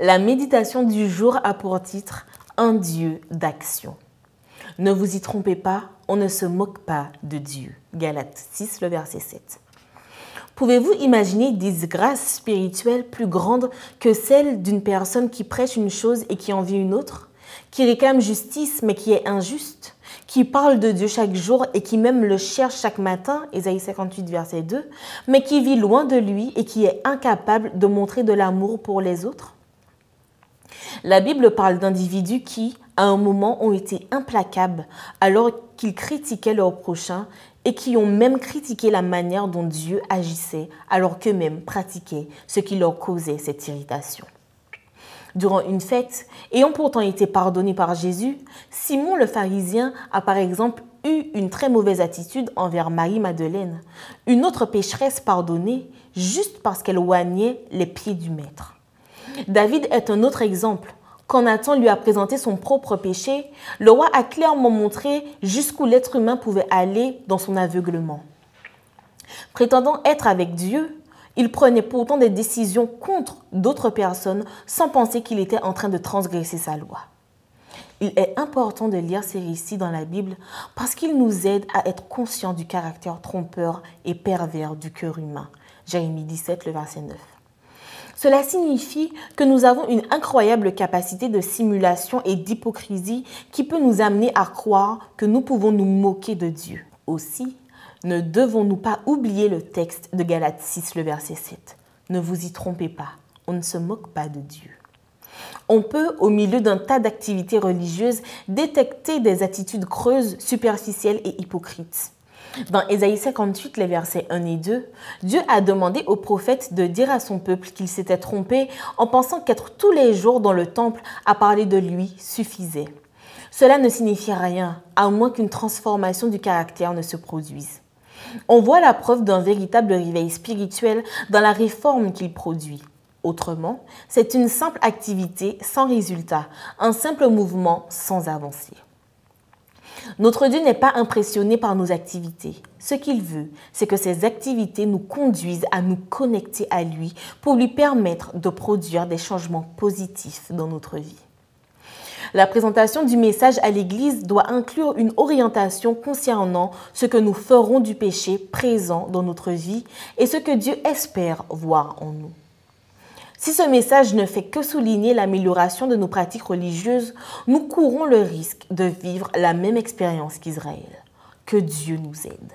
La méditation du jour a pour titre « Un Dieu d'action ». Ne vous y trompez pas, on ne se moque pas de Dieu. Galates 6, le verset 7. Pouvez-vous imaginer des disgrâces spirituelles plus grandes que celle d'une personne qui prêche une chose et qui envie une autre, qui réclame justice mais qui est injuste, qui parle de Dieu chaque jour et qui même le cherche chaque matin, Ésaïe 58, verset 2, mais qui vit loin de lui et qui est incapable de montrer de l'amour pour les autres? La Bible parle d'individus qui, à un moment, ont été implacables alors qu'ils critiquaient leur prochain et qui ont même critiqué la manière dont Dieu agissait alors qu'eux-mêmes pratiquaient ce qui leur causait cette irritation. Durant une fête, ayant pourtant été pardonné par Jésus, Simon le pharisien a par exemple eu une très mauvaise attitude envers Marie-Madeleine, une autre pécheresse pardonnée juste parce qu'elle oignait les pieds du Maître. David est un autre exemple. Quand Nathan lui a présenté son propre péché, le roi a clairement montré jusqu'où l'être humain pouvait aller dans son aveuglement. Prétendant être avec Dieu, il prenait pourtant des décisions contre d'autres personnes sans penser qu'il était en train de transgresser sa loi. Il est important de lire ces récits dans la Bible parce qu'ils nous aident à être conscients du caractère trompeur et pervers du cœur humain. Jérémie 17, le verset 9. Cela signifie que nous avons une incroyable capacité de simulation et d'hypocrisie qui peut nous amener à croire que nous pouvons nous moquer de Dieu. Aussi, ne devons-nous pas oublier le texte de Galates 6, le verset 7. Ne vous y trompez pas, on ne se moque pas de Dieu. On peut, au milieu d'un tas d'activités religieuses, détecter des attitudes creuses, superficielles et hypocrites. Dans Ésaïe 58, les versets 1 et 2, Dieu a demandé au prophète de dire à son peuple qu'il s'était trompé en pensant qu'être tous les jours dans le temple à parler de lui suffisait. Cela ne signifie rien, à moins qu'une transformation du caractère ne se produise. On voit la preuve d'un véritable réveil spirituel dans la réforme qu'il produit. Autrement, c'est une simple activité sans résultat, un simple mouvement sans avancée. Notre Dieu n'est pas impressionné par nos activités. Ce qu'il veut, c'est que ces activités nous conduisent à nous connecter à lui pour lui permettre de produire des changements positifs dans notre vie. La présentation du message à l'Église doit inclure une orientation concernant ce que nous ferons du péché présent dans notre vie et ce que Dieu espère voir en nous. Si ce message ne fait que souligner l'amélioration de nos pratiques religieuses, nous courons le risque de vivre la même expérience qu'Israël. Que Dieu nous aide.